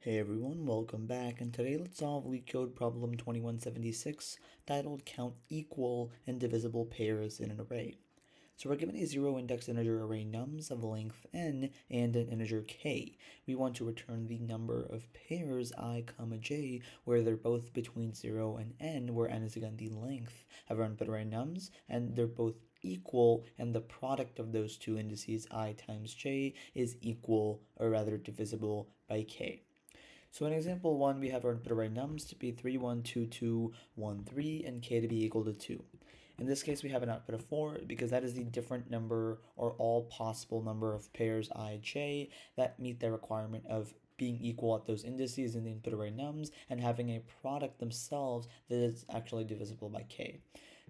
Hey everyone, welcome back, and today let's solve Leetcode problem 2176 titled Count Equal and Divisible Pairs in an Array. So we're given a zero-index integer array nums of length n and an integer k. We want to return the number of pairs I, j, where they're both between 0 and n, where n is again the length of our input array nums, and they're both equal, and the product of those two indices I times j is equal, or rather divisible, by k. So in example 1, we have our input array nums to be 3, 1, 2, 2, 1, 3, and k to be equal to 2. In this case, we have an output of 4 because that is the different number or all possible number of pairs I, j that meet the requirement of being equal at those indices in the input array nums and having a product themselves that is actually divisible by k.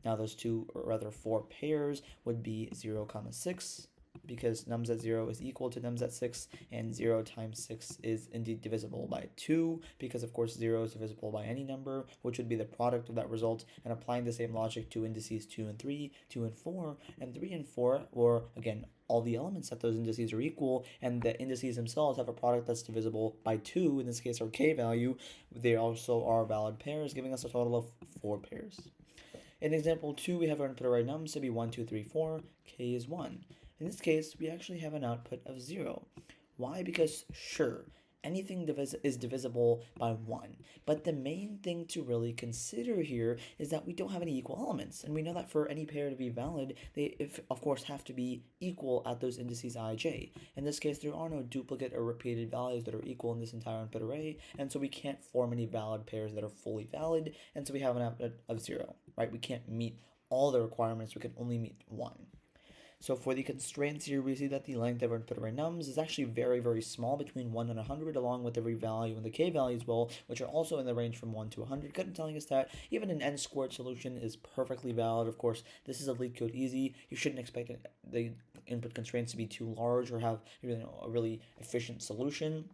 Now those two, or rather 4 pairs would be 0, 6, because nums at 0 is equal to nums at 6, and 0 times 6 is indeed divisible by 2, because of course 0 is divisible by any number, which would be the product of that result, and applying the same logic to indices 2 and 3, 2 and 4, and 3 and 4, or again, all the elements at those indices are equal, and the indices themselves have a product that's divisible by 2, in this case our k value. They also are valid pairs, giving us a total of 4 pairs. In example 2, we have our input array nums to be 1, 2, 3, 4, k is 1. In this case, we actually have an output of 0. Why? Because sure, anything is divisible by 1. But the main thing to really consider here is that we don't have any equal elements. And we know that for any pair to be valid, they, of course, have to be equal at those indices I, j. In this case, there are no duplicate or repeated values that are equal in this entire input array. And so we can't form any valid pairs that are fully valid. And so we have an output of 0, right? We can't meet all the requirements. We can only meet 1. So for the constraints here, we see that the length of our input array nums is actually very, very small, between 1 and 100, along with every value and the k value as well, which are also in the range from 1 to 100, kind of telling us that even an n-squared solution is perfectly valid. Of course, this is a Leetcode easy. You shouldn't expect the input constraints to be too large or have a really efficient solution.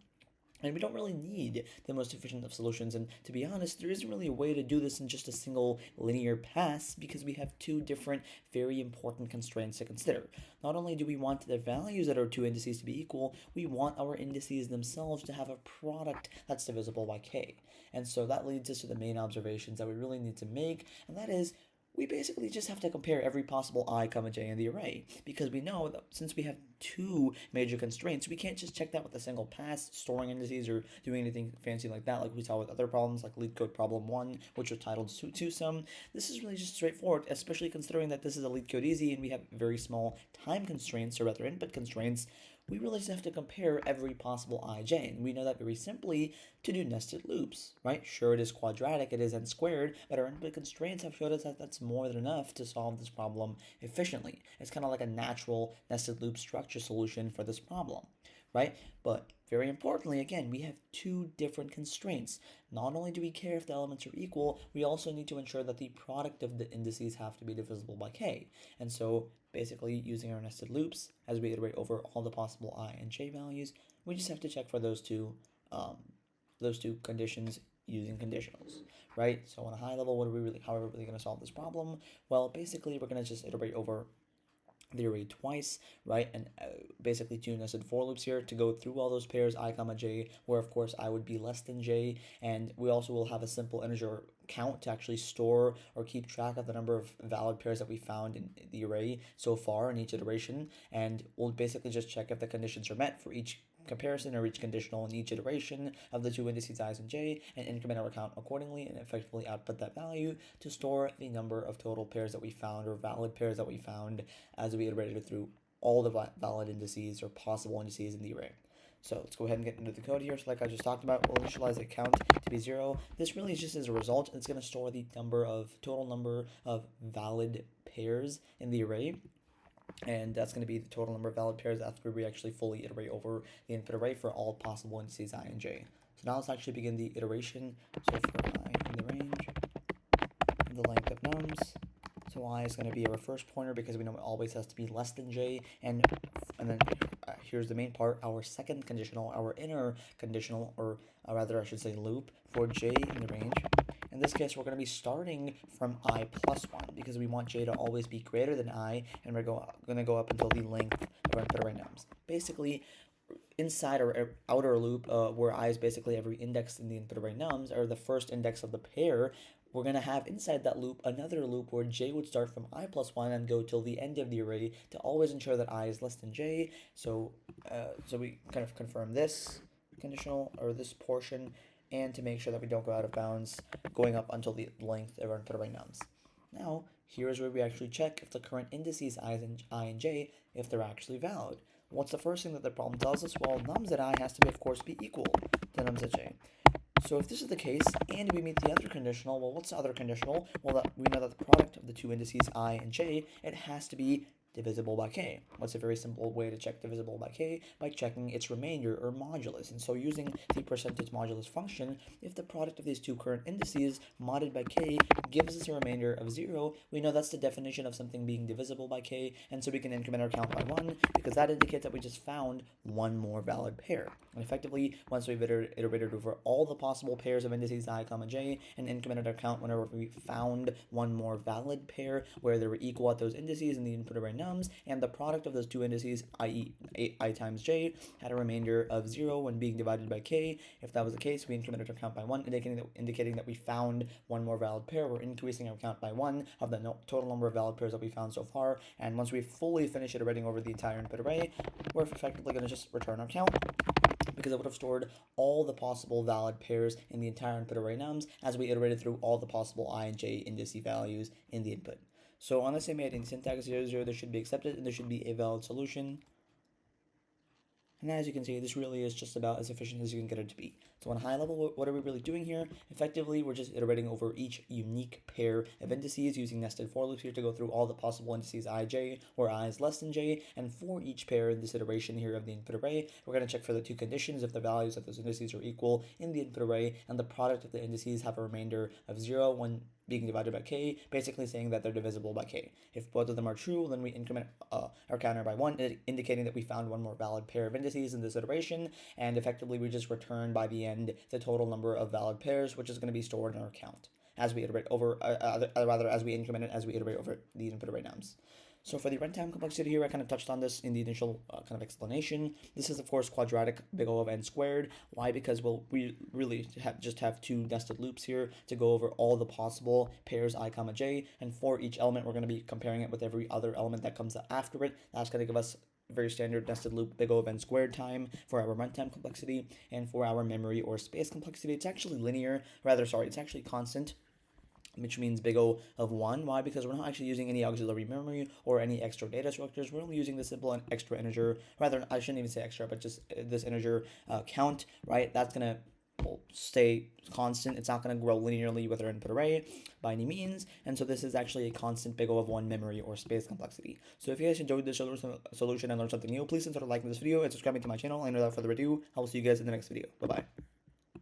And we don't really need the most efficient of solutions. And to be honest, there isn't really a way to do this in just a single linear pass, because we have two different very important constraints to consider. Not only do we want the values that are two indices to be equal, we want our indices themselves to have a product that's divisible by k. And so that leads us to the main observations that we really need to make, and that is, we basically just have to compare every possible I, j in the array, because we know that since we have two major constraints, we can't just check that with a single pass, storing indices or doing anything fancy like that, like we saw with other problems like Leetcode problem 1, which was titled two-sum. This is really just straightforward, especially considering that this is a Leetcode easy and we have very small time constraints, or rather input constraints. We really just have to compare every possible ij, and we know that very simply to do nested loops, right? Sure, it is quadratic, it is n squared, but our input constraints have showed us that that's more than enough to solve this problem efficiently. It's kind of like a natural nested loop structure solution for this problem, right? But very importantly, again, we have two different constraints. Not only do we care if the elements are equal, we also need to ensure that the product of the indices have to be divisible by k. And so basically, using our nested loops, as we iterate over all the possible I and j values, we just have to check for those two conditions using conditionals, right? So on a high level, how are we really going to solve this problem? Well, basically, we're going to just iterate over the array twice, right? And basically two nested for loops here to go through all those pairs I, j, where of course I would be less than j, and we also will have a simple integer count to actually store or keep track of the number of valid pairs that we found in the array so far in each iteration, and we'll basically just check if the conditions are met for each comparison or each conditional in each iteration of the two indices I and j, and increment our count accordingly, and effectively output that value to store the number of total pairs that we found, or valid pairs that we found, as we iterated through all the valid indices or possible indices in the array. So let's go ahead and get into the code here. So like I just talked about, we'll initialize the count to be 0. This really is just as a result. It's going to store the total number of valid pairs in the array. And that's going to be the total number of valid pairs after we actually fully iterate over the input array for all possible indices I and j. So now let's actually begin the iteration. So for I in the range, the length of nums. So I is going to be our first pointer because we know it always has to be less than j. And then here's the main part, our second conditional, our inner conditional, or rather I should say loop, for j in the range. In this case, we're going to be starting from I plus 1 because we want j to always be greater than I, and we're going to go up until the length of our input array nums. Basically, inside our outer loop, where I is basically every index in the input array nums, or the first index of the pair, we're going to have inside that loop another loop where j would start from I plus 1 and go till the end of the array to always ensure that I is less than j. So we kind of confirm this conditional, or this portion, and to make sure that we don't go out of bounds going up until the length of our input array nums. Now, here's where we actually check if the current indices I and j, if they're actually valid. What's the first thing that the problem tells us? Well, nums at I has to, of course, be equal to nums at j. So if this is the case, and we meet the other conditional, well, what's the other conditional? Well, we know that the product of the two indices I and j, it has to be divisible by k. What's a very simple way to check divisible by k? By checking its remainder, or modulus. And so using the percentage modulus function, if the product of these two current indices modded by k gives us a remainder of 0, we know that's the definition of something being divisible by k, and so we can increment our count by 1, because that indicates that we just found one more valid pair. And effectively, once we've iterated over all the possible pairs of indices I, j, and incremented our count whenever we found one more valid pair where they were equal at those indices in the input array nums, and the product of those two indices, i.e. I times j, had a remainder of 0 when being divided by k. If that was the case, we incremented our count by 1, indicating that we found one more valid pair. We're increasing our count by 1 of the total number of valid pairs that we found so far, and once we fully finish iterating over the entire input array, we're effectively going to just return our count, because it would have stored all the possible valid pairs in the entire input array nums as we iterated through all the possible I and j indice values in the input. So on the same in syntax 0, this should be accepted, and there should be a valid solution. And as you can see, this really is just about as efficient as you can get it to be. So on a high level, what are we really doing here? Effectively, we're just iterating over each unique pair of indices using nested for loops here to go through all the possible indices I, j, where I is less than j, and for each pair in this iteration here of the input array, we're going to check for the two conditions if the values of those indices are equal in the input array, and the product of the indices have a remainder of 0 when being divided by k, basically saying that they're divisible by k. If both of them are true, then we increment our counter by 1, indicating that we found one more valid pair of indices in this iteration, and effectively we just return by the end the total number of valid pairs, which is going to be stored in our count as we iterate over, as we increment it, as we iterate over the input array nums. So for the runtime complexity here, I kind of touched on this in the initial kind of explanation. This is, of course, quadratic big O of n squared. Why? Because we really just have two nested loops here to go over all the possible pairs I, j, and for each element, we're going to be comparing it with every other element that comes after it. That's going to give us very standard nested loop big O of n squared time for our runtime complexity, and for our memory or space complexity, it's actually it's actually constant, which means big O of 1. Why? Because we're not actually using any auxiliary memory or any extra data structures. We're only using the simple and extra integer, I shouldn't even say extra, but just this integer count, right? That's going to stay constant. It's not going to grow linearly with our input array by any means, and so this is actually a constant big O of 1 memory or space complexity. So if you guys enjoyed this solution and learned something new, please consider liking this video and subscribing to my channel. And without further ado, I will see you guys in the next video. Bye-bye.